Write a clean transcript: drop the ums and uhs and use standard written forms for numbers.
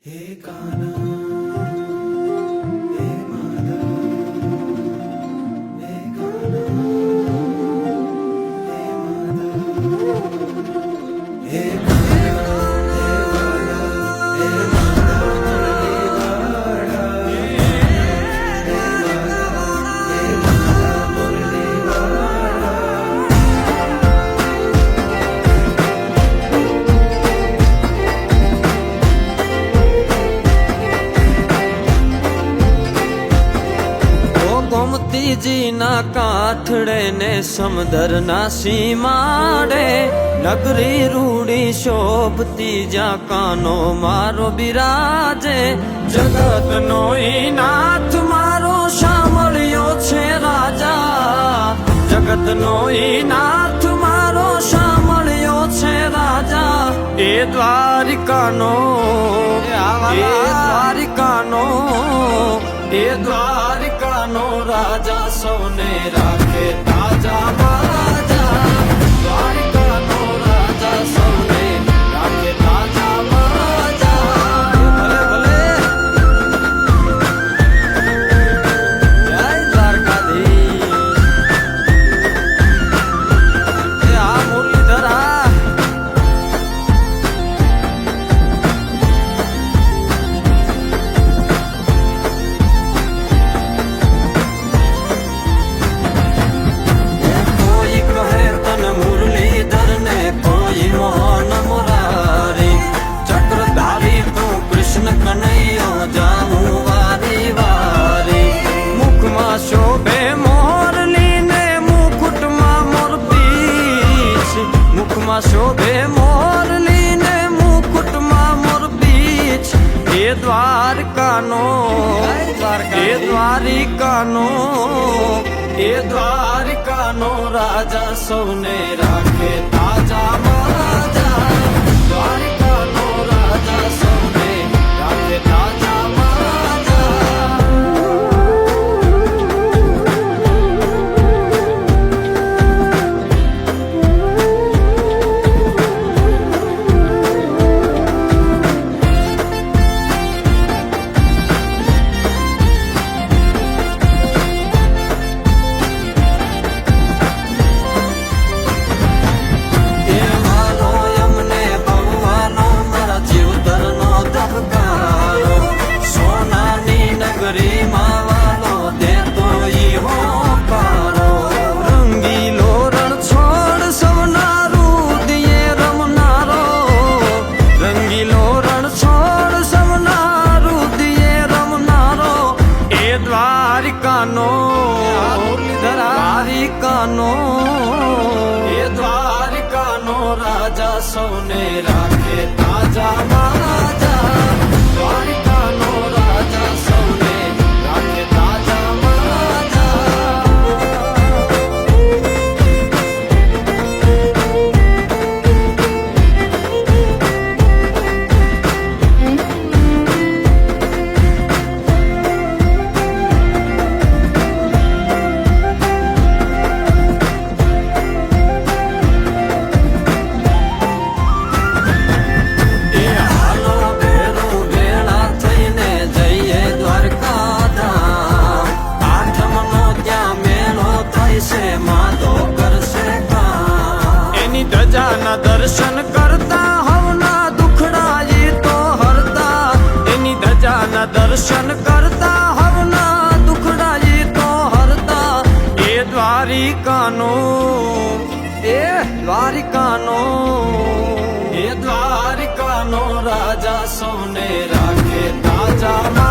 हे कान्हा हे माधव हे कान्हा हे माधव हे ગોમતીજી ના કાંઠડે ને સમદર ના સીમાડે નગરી રૂડી શોભતી જ્યાં કાનો મારો બિરાજે જગત નો નાથ મારો સાંભળ્યો છે રાજા જગત નો નાથ મારો સાંભળ્યો છે રાજા એ દ્વારિકાનો એ દ્વારિકાનો રાજા સૌને રાખે તાજા બાજા દ્વારિકાનો રાજા સૌને રાખે તાજા બાજા ભલે ભલે જય દ્વારકાધીશ આ મુરલીધરા શોભે મોરલી ને મુકુટમાં મોરપીંછ મુખમાં શોભે મોરલી ને મુકુટમાં મોરપીંછ એ દ્વારકાનો રાજા સૌને રાખે તાજા બાજા દ્વારિકાનો રાજા સૌને રાખે તાજા દ્વારિકાનો રાજા સૌને રાખે તાજા બાજા દ્વારિકાનો રાજા સૌને રાખે તાજા દર્શન કરતા હવના દુખડા તો હરતા એની ધજાના દર્શન કરતા હવના દુખડા તો હરતા એ દ્વારિકાનો રાજા સૌને રાખે તાજા